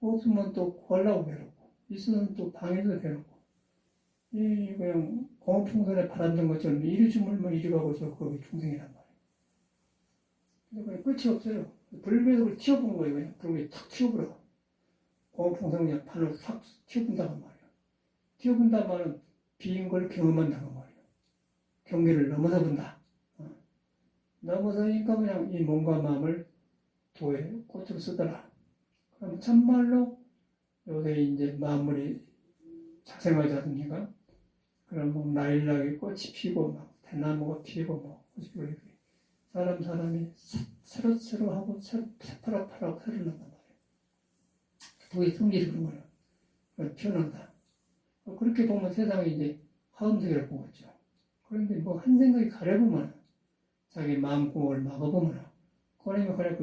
없으면 또 구하려고 괴롭고, 있으면 또 방해도 괴롭고, 이 그냥 공업풍선에 바람든 것처럼 이리 주물면 이리 가고 저 거기 중생이란 말이에요. 근데 그냥 끝이 없어요. 불배속을 튀어본 거예요. 그냥 불배 탁 튀어버려. 공업풍선 그냥 발로 탁 튀어본다고 말이에요. 튀어본다 말은 비인 걸 경험한다고 말이에요. 경계를 넘어서 본다. 넘어서니까 그냥 이 몸과 마음을 도에 꽃으로 쓰더라. 그럼 참말로 요새 이제 만물이 자생하지 않습니까? 그럼 뭐 나일락이 꽃이 피고 막 대나무가 피고 뭐 꽃이 피고 이렇게 사람이 새로 하고 새파랗게 살아난단 말이에요. 도의 성질이 그런 거예요. 피어난다. 그렇게 보면 세상이 이제 화엄석이라고 보겠죠. 그런데 뭐 한 생각이 가려보면 자기 마음구멍을 막아보면 꺼내면 그냥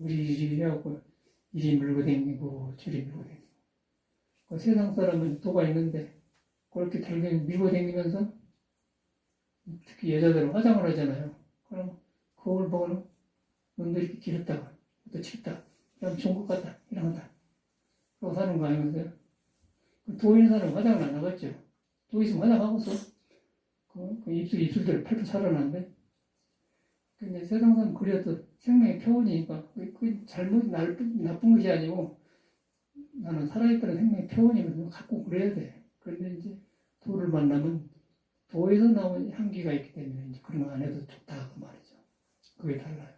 으리리해 하고 이리 물고 다니고 저리 물고 다니고 그 세상 사람은 도가 있는데 그렇게 달걀 밀고 다니면서 특히 여자들은 화장을 하잖아요. 그럼 거울 보고는 눈도 이렇게 길었다가 또 칠다 그럼 좋은 것 같다 이러면다 그러고 사는 거 아니면서요. 도 있는 사람은 화장을 안 하겠죠. 도 있으면 화장하고서 그 입술대로 펄펄 살아나는데 근데 세상 사람 그래도 생명의 표현이니까 그 잘못 나쁜 것이 아니고 나는 살아있다는 생명의 표현이면 갖고 그래야 돼. 그런데 이제 도를 만나면 도에서 나온 향기가 있기 때문에 이제 그런 거 안 해도 좋다 그 말이죠. 그게 달라요.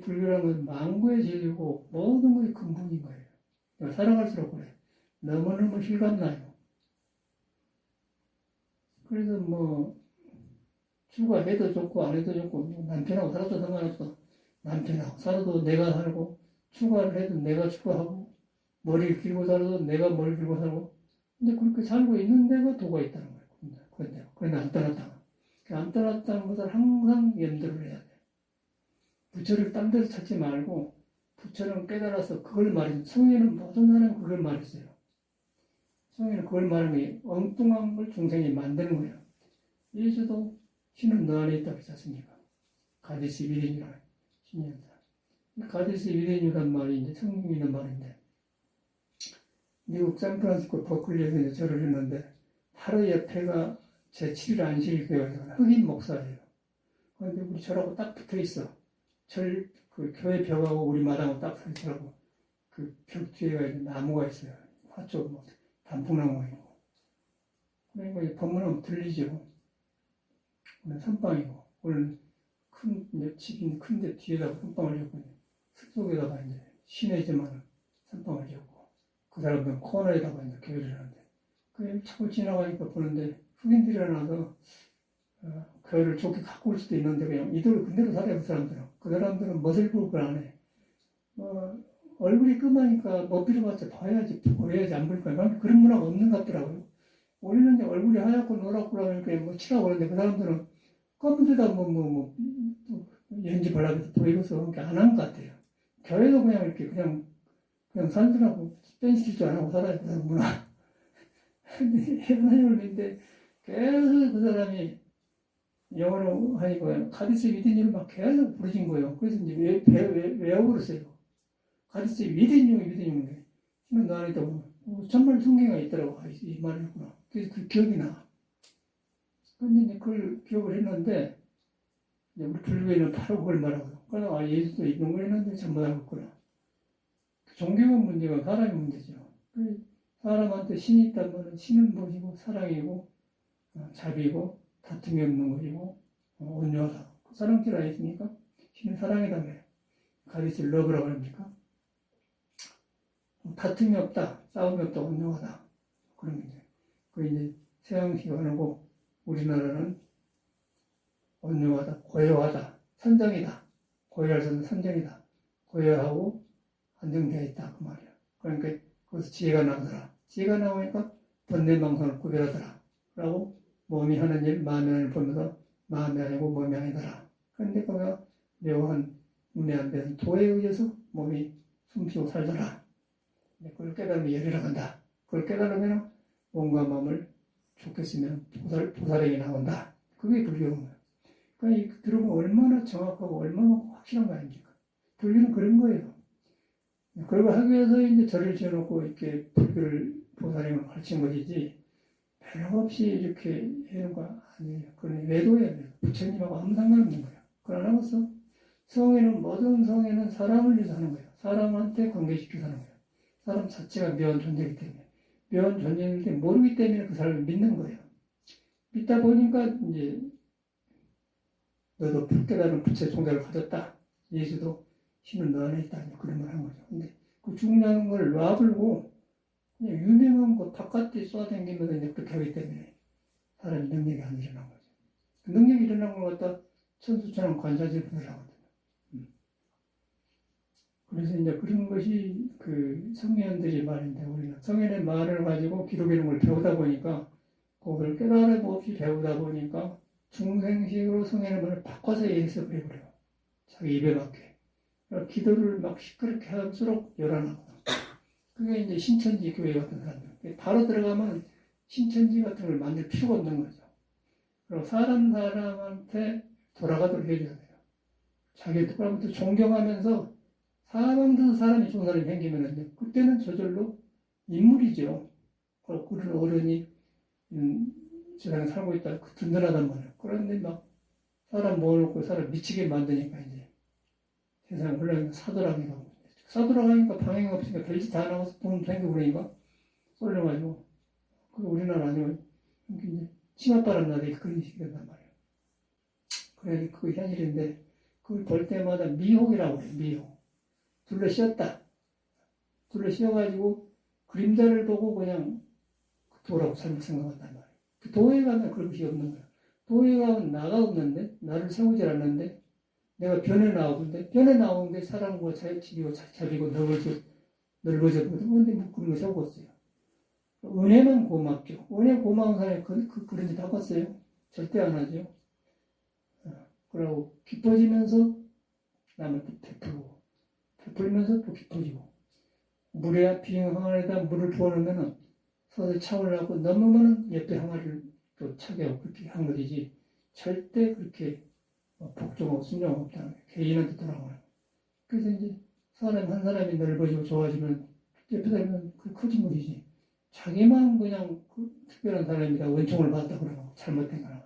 불교라는 건 망고의 진리고 모든 것이 근본인 거예요. 살아갈수록 그래. 너무너무 실감나요. 그래서 뭐 추가해도 좋고 안 해도 좋고 남편하고 살아도 상관없어. 남편하고 살아도 내가 살고 추가를 해도 내가 추가하고 머리를 길고 살아도 내가 머리를 길고 살고 근데 그렇게 살고 있는 데가 도가 있다는 거예요. 그런데 안 떠났다. 안 떠났다는 것을 항상 염두를 해야 돼. 부처를 딴 데서 찾지 말고 부처는 깨달아서 그걸 말했어요. 성인은 모든 사람이 그걸 말했어요. 성인은 그걸 말하는 게 엉뚱한 걸 중생이 만드는 거예요. 예수도 신은 너 안에 있다고 했지 않습니까? 가디스 위대니라 신이었다. 가디스 위대니란 말이 이제 성경에 있는 말인데 미국 샌프란시스코 버클리에서 이제 절을 했는데 바로 옆에가 제7일 안식일교회가 흑인 목사예요. 그런데 우리 절하고 딱 붙어 있어. 그 교회 벽하고 우리 마당하고 딱 붙어 있더라고. 그 벽 뒤에가 이제 나무가 있어요. 화초 뭐 단풍나무가 있고. 그러니까 법문은 들리죠. 오늘 선방이고 오늘 큰 집이 큰데 뒤에다가 선방을 지었고 숲속에다가 이제 시내지만 선방을 지었고 그 사람들은 코너에다가 이제 교회를 하는데 그 차고 지나가니까 보는데 흑인들이 나서 교회를 좋게 갖고 올 수도 있는데 그냥 이대로 그대로 살아요. 그 사람들은 멋을 부를 안 해. 얼굴이 끔하니까 뭐 필요봤자 봐야지 보여야지 안 보니까 그런 문화가 없는 것 같더라고요. 우리는 이제 얼굴이 하얗고 노랗고 그러니까 뭐 칠하고 그러는데 그 사람들은 검은 데다 연지 발라서 보이고서 안 한 것 같아요. 교회도 그냥 이렇게 그냥 살더라고. 댄스도 안 하고 살아요. 그 문화. 하나님인데 계속 그 사람이 영어로 하니까 가디스 위대님을 막 계속 부르신 거예요. 그래서 이제 외워버렸어요. 가디스 위대님인데 신은 너 안에 있다고 정말 성경에 있더라고. 이 말을 했구나. 그래서 그 기억이 나. 근데 이제 그걸 기억을 했는데 우리 불교에는 바로 그걸 말하거든. 그래서 예수도 이런 걸 했는데 잘못 알고 있구나. 종교가 문제가 사람의 문제죠. 사람한테 신이 있다면 신은 무엇이고 사랑이고 자비고 다툼이 없는 것이고 온유하다. 사랑길 아니십니까? 신은 사랑이다 그래요. 가디스 러브라고 합니까? 다툼이 없다, 싸움이 없다, 온유하다. 그런 게 그 이제 서양식이 하고 우리나라는 온유하다, 고요하다, 선정이다. 고요할 수 있는 선정이다. 고요하고 안정되어 있다 그 말이야. 그러니까 거기서 지혜가 나오더라. 지혜가 나오니까 번뇌망상을 구별하더라. 라고 몸이 하는 일, 마음이 하는 일 보면서 마음이 아니고 몸이 아니더라. 그런데 그가 묘한 눈에 안 뵈는 도에 의해서 몸이 숨쉬고 살더라. 그걸 깨달으면 열이라 간다. 그걸 깨달으면 몸과 마음을 좋게 쓰면 보살에게 나온다. 그게 불교인 거예요. 그러니까 들어보면 얼마나 정확하고 얼마나 확실한 거 아닙니까? 불교는 그런 거예요. 그걸 하기 위해서 이제 절을 지어놓고 이렇게 불교를 보살님을 가르친 것이지, 배려 없이 이렇게 해는 거 아니에요. 그건 외도예요. 부처님하고 아무 상관없는 거예요. 그러나서 성에는, 모든 성에는 사람을 위해서 하는 거예요. 사람한테 관계시켜서 하는 거예요. 사람 자체가 묘한 존재이기 때문에. 묘한 존재인데 모르기 때문에 그 사람을 믿는 거예요. 믿다 보니까 이제 너도 깨달은 부처의 종자를 가졌다. 예수도 힘을 너 안에 있다. 그런 걸 한 거죠. 근데 그 중요한 걸 놔불고 그냥 유명한 거 바깥에 쏘아다니면서 이제 그렇게 하기 때문에 사람이 능력이 안 일어난 거죠. 그 능력이 일어난 걸 갖다 천수처럼 관사질문을 하거든요. 그래서 이제 그런 것이 그 성현들이 말인데, 우리가 성현의 말을 가지고 기록이는 걸 배우다 보니까, 그걸 깨달음 없이 배우다 보니까 중생식으로 성현의 말을 바꿔서 해석을 해버려요. 자기 입에 맞게. 그러니까 기도를 막 시끄럽게 할수록 요란하고. 그게 이제 신천지 교회 같은 사람들. 바로 들어가면 신천지 같은 걸 만들 필요가 없는 거죠. 그리고 사람한테 돌아가도록 해줘야 돼요. 자기 똑바로 존경하면서 사방에서 사람이 좋은 사람이 생기면 그때는 저절로 인물이죠. 그런 어른이 세상에 살고 있다. 든든하단 말이에요. 그런데 막 사람 모아놓고 사람 미치게 만드니까 이제 세상 혼란이 사도락이 가고, 사도락 하니까 방향 없으니까 별짓 다 나와서 돈 생기고 그러니까 쏠려가지고, 그리고 우리나라 아니면 이제 치맛바람 나게 그런 식이 된단 말이에요. 그래서 그게 현실인데, 그걸 볼 때마다 미혹이라고 해요. 미혹. 둘러 씌었다. 둘러 씌워가지고 그림자를 보고 그냥 도라고 잘못 생각한단 말이에요. 그 도에 가면 그런 것이 없는 거예요. 도에 가면 나가 없는데, 나를 세우지 않는데, 내가 변해 나오는데, 변해 나온 게 사람과 자유치기고 자비고 넓어졌거든. 근데 뭐 그런 거 세우고 있어요. 은혜만 고맙죠. 은혜 고마운 사람이 그런 짓 하겠어요? 절대 안 하죠. 그러고 기뻐지면서 남한테 베풀면서 또 기뻐지고, 물에 빈 항아리에다 물을 부어놓으면 서서히 차올라고, 넘으면 옆에 항아리를 또 차게 하고 그렇게 한 것이지, 절대 그렇게 복종하고 순종하고 없다는 거예요. 개인한테 돌아가는. 그래서 이제 사람 한 사람이 넓어지고 좋아지면 옆에 사람은 그 커진 것이지, 자기만 그냥 특별한 사람이다, 은총을 받았다 그러고 잘못된 거라.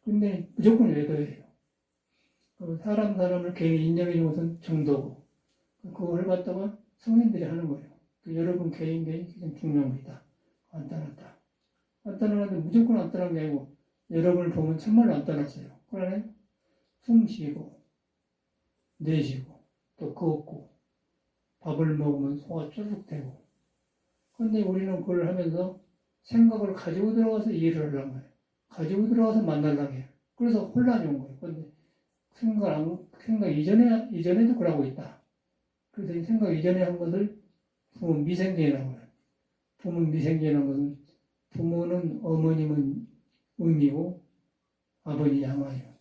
근데 무조건 외도예요. 사람을 개인이 인정해주는 것은 정도고, 그걸 갖다가 성인들이 하는 거예요. 여러분 개인 그냥 중요한 것이다. 안 따랐다. 안 따랐는데 무조건 안 따른 게 아니고, 여러분을 보면 정말로 안 따랐어요. 그러네. 숨 쉬고, 내쉬고, 또 걷고, 밥을 먹으면 소화 쭈룩 되고. 근데 우리는 그걸 하면서 생각을 가지고 들어가서 이해를 하려는 거예요. 가지고 들어가서 만나려고 해요. 그래서 혼란이 온 거예요. 근데 생각 이전에도 그러고 있다. 그래서 이 생각 이전에 한 것을 부모 미생계라고 해요. 부모 미생계라는 것은, 부모는 어머님은 음이고 아버지 양아예요.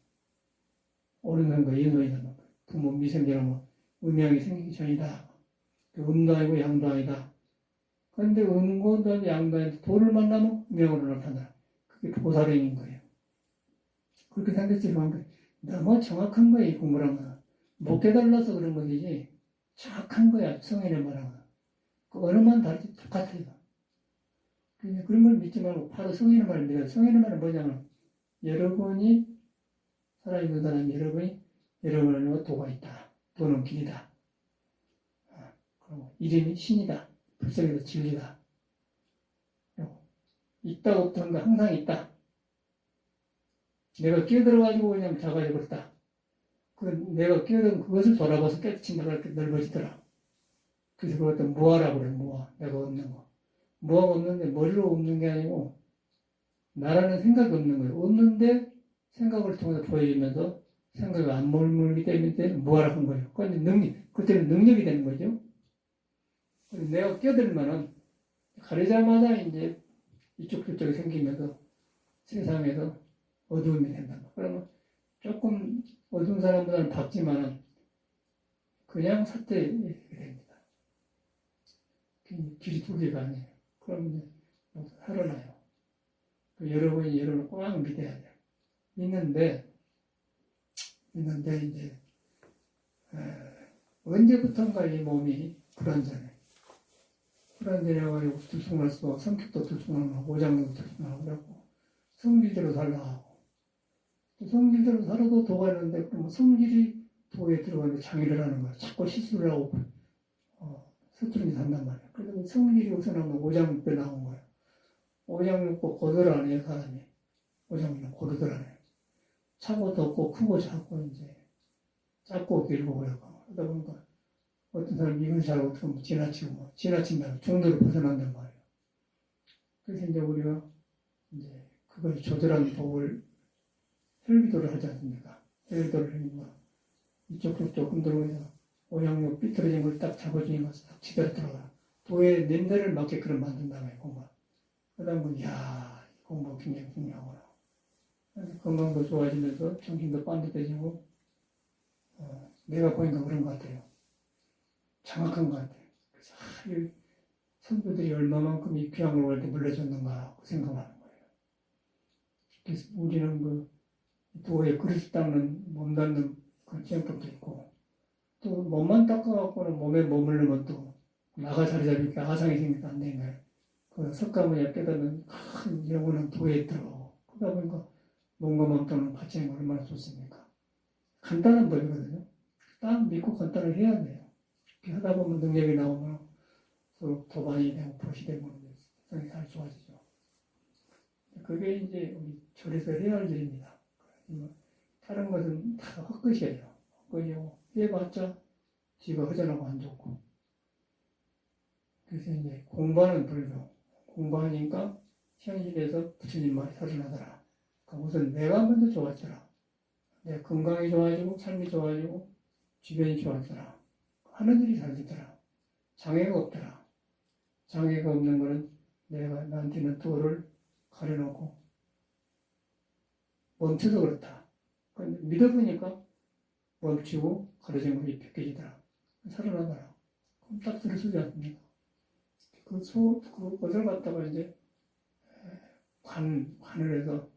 옳은 생각 인도이란 말이에요. 부모 미생계라는 건 음양이 생기기 전이다. 음도 아니고 양도 아니다. 그런데 음고도 양도 아닌데 도를 만나면 음양으로 나타나. 그게 보살행인 거예요. 그렇게 생겼지만 너무 정확한 거예요. 이 공부란 건. 못 깨달아서 그런 것이지 정확한 거야. 성인의 말하는 건. 그 언어만 다르지 똑같아요. 그런 걸 믿지 말고 바로 성인의 말을 믿어요. 성인의 말은 뭐냐면, 여러분이 살아있는 사람, 여러분은 도가 있다. 도는 길이다. 그리고 이름이 신이다. 불성에서 진리다. 있다 없던 거 항상 있다. 내가 끼어들어가지고 그냥 작아져 버렸다. 내가 끼어든 그것을 돌아봐서 깨끗이다가 이렇게 넓어지더라. 그래서 그것도 무아라고 그래. 무아. 내가 없는 거. 무아가 없는데 머리로 없는 게 아니고 나라는 생각이 없는 거예요. 없는데 생각을 통해서 보여주면서 생각이 안 머물기 때문에 무아라고 한 거예요. 그때는 능력이 되는 거죠. 내가 끼어들면은 가리자마자 이제 이쪽 저쪽이 생기면서 세상에서 어두움이 된다. 그러면 조금 어두운 사람보다는 밝지만은 그냥 사태에 됩니다. 길이 두 개가 아니에요. 그러면 살아나요. 여러분이 여러분을 꽉 믿어야 돼요. 있는데 이제 언제부턴가 이 몸이 불안전해가지고 들쑥날쑥하고 성격도 들쑥날쑥하고 오장도 들쑥날쑥하고 그래갖고 성질대로 살라고 성질대로 살아도 도가 있는데 그럼 성질이 도에 들어가는데 장애를 하는 거야. 자꾸 실수를 하고 서투르게 산단 말이야. 그래서 그 성질이 우선하면 오장육부 나온 거야. 오장육부 고도라네 사람이. 오장육부 고도라네. 차고도 없고 크고 작고 이제 작고 길고 그러고 그러다 보니까 어떤 사람이 이건 잘하고 어떻게 보면 지나치고 지나친다면 중도를 벗어난단 말이야. 그래서 이제 우리가 이제 그걸 조절하는 법을 혈기도를 하지 않습니까? 혈기도를 하니까 이쪽 저쪽 흔들면서 오양육 삐뚤어진 걸 딱 잡아주는 것을 딱 지대로 들어가. 도의 냄새를 맡게끔 만든다며 공부. 그러다 보면 이야 이 공부 굉장히 중요하구나. 건강도 좋아지면서 정신도 반듯해지고 내가 보니까 그런 것 같아요. 정확한 것 같아요. 그래서 이 선조들이 얼마만큼 이 귀한 걸 우리한테 물려줬는가 그 생각하는 거예요. 그래서 우리는 그 도에 그릇 닦는 몸 닦는 그런 지향법도 있고 또 몸만 닦아갖고는 몸에 머무르면 또 나가 자리 잡으니까 아상이 생기면 안 되는 거예요. 그 석가모니가 깨닫는 큰 영원한 도에 들어가고 그러다 보니까 몸과 마음 닦는 같이 하는 거 얼마나 좋습니까? 간단한 법이거든요. 딱 믿고 간단하게 해야 돼요. 이렇게 하다 보면 능력이 나오면 서로 도반이 되고 보시 되고 세상이 잘 좋아지죠. 그게 이제 우리 절에서 해야 할 일입니다. 다른 것은 다 헛것이에요. 헛것이고 해봤자 뒤가 허전하고 안 좋고. 그래서 이제 공부하는 불교. 공부하니까 현실에서 부처님 말이 살아나더라. 그러니까 우선 내가 먼저 좋아져라. 내 건강이 좋아지고 삶이 좋아지고 주변이 좋아지더라. 하늘들이 잘 되더라. 장애가 없더라. 장애가 없는 것은 내가 나한테는 도를 가려놓고 멈춰서 그렇다. 그런데 믿어보니까 멈추고 가려진 것이 벗겨지더라. 살아나더라. 그럼 딱 들어서지 않습니까? 그것을 갖다가 이제 관을 해서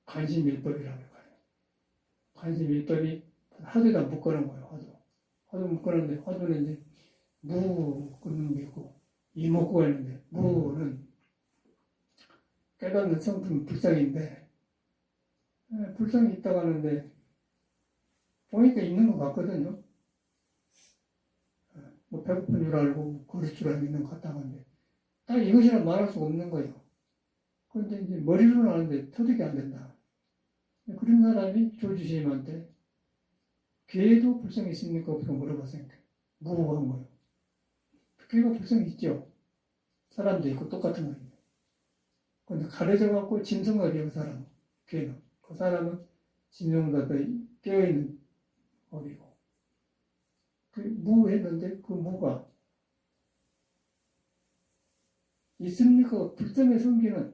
관심일법이라고 해요. 관심일법이 화두에다 묶어놓은 거예요. 화두 묶어놓는데 화두는 이제 무 끊는 게 있고 이목구가 있는데 무는 깨닫는 성품 불상인데 불상이 있다고 하는데 보니까 있는 것 같거든요. 뭐 배고픈 줄 알고 그럴 줄 알고 있는 것 같다고 하는데 딱 이것이라 말할 수가 없는 거예요. 그런데 이제 머리로는 아는데 터득이 안 된다. 그런 사람이 조주심한테 개도 불성이 있습니까? 없습니까? 물어봤어요. 무한 거예요. 개가 불성이 있죠. 사람도 있고 똑같은 거예요. 그런데 가려져갖고 짐승업이에요, 그 사람은. 개는. 그 사람은 짐승보다 더 깨어있는 업이고. 그 무했는데 그 무가 있습니까? 불성의 성기는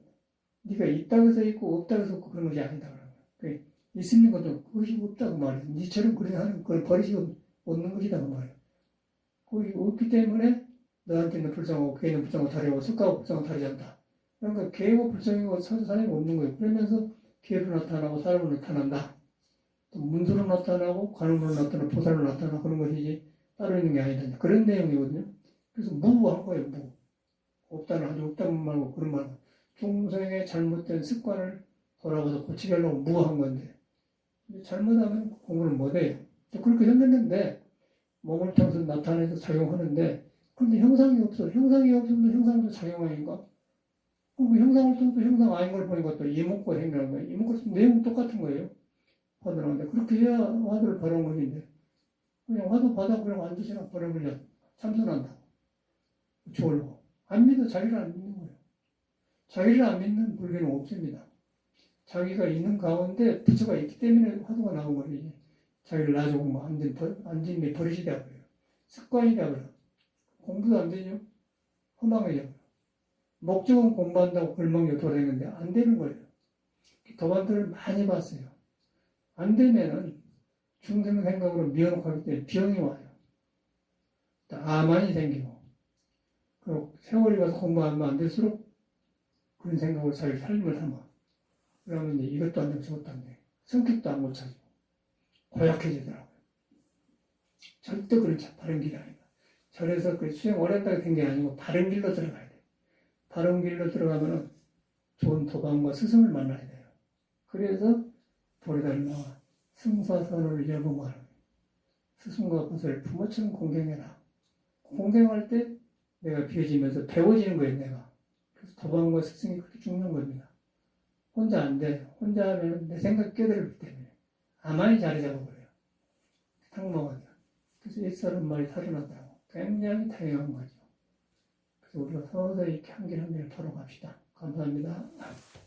네가 있다고 해서 있고 없다고 해서 없고 그런 것이 아니다. 그 있습니까? 그것이 없다고 말이야. 니처럼 그렇게 하는 걸 버리시고 없는 것이다. 그 말이야. 그게 없기 때문에 너한테는 불성하고 걔는 불성하고 다르고 석가하고 불성하고 다르지 않다. 그러니까 개고 불성이고 사람이 없는 거예요. 그러면서 개로 나타나고 사람으로 나타난다. 또 문수로 나타나고 관음으로 나타나고 보살로 나타나고 그런 것이지 따로 있는 게 아니다. 그런 내용이거든요. 그래서 무한 거예요. 무. 없다는 아주 없다는 말고 그런 말. 중생의 잘못된 습관을 돌아가서 고치게 하려고 무한 건데 잘못하면 공부를 못해요. 그렇게 생겼는데 몸을 통해서 나타내서 작용하는데 근데 형상이 없어. 형상이 없으면 형상도 작용하니까 그 형상을 통해서 형상 아닌 걸 보니까 또 이목구가 생기는 거예요. 이목구 내용은 똑같은 거예요. 화두라는데 그렇게 해야 화두를 바른 것인데 그냥 화두 받아 그냥 앉으시나 버려버려 참선한다. 졸고 안 믿어. 자기를 안 믿는 거예요. 자기를 안 믿는 불교는 없습니다. 자기가 있는 가운데 부처가 있기 때문에 화두가 나온 거지. 자기를 놔주고 뭐 앉은 버릇이 되어버려요. 습관이 되어버려요. 공부도 안 되죠. 허망해져버려요. 목적은 공부한다고 골망이 돌아다니는데 안 되는 거예요. 도반들을 많이 봤어요. 안 되면은 중생 생각으로 미워놓고 하기 때문에 병이 와요. 암만이 생기고 그 세월이 가서 공부하면 안 될수록 그런 생각으로 자기 삶을 삼아. 그러면 이제 이것도 안 되고 저것도 안 돼. 성격도 안 고쳐지고 고약해지더라고요. 절대 그런 바른 길이 아니다. 절에서 그 수행 오래 했다가 된 게 아니고 바른 길로 들어가야 돼. 바른 길로 들어가면은 좋은 도방과 스승을 만나야 돼요. 그래서 보리달마와 승사선을 여금하는 스승과 것을 부모처럼 공경해라. 공경할 때 내가 비워지면서 배워지는 거예요, 내가. 그래서 도방과 스승이 그렇게 죽는 겁니다. 혼자 안 돼. 혼자 하면 내 생각 깨달기 때문에 가만히 자리 잡아버려요. 탁 먹어요. 그래서 옛사람 말이 살아나더라고. 굉장히 다양한 거죠. 그래서 우리가 서서히 이렇게 한 길 한 길을 걸어갑시다. 감사합니다.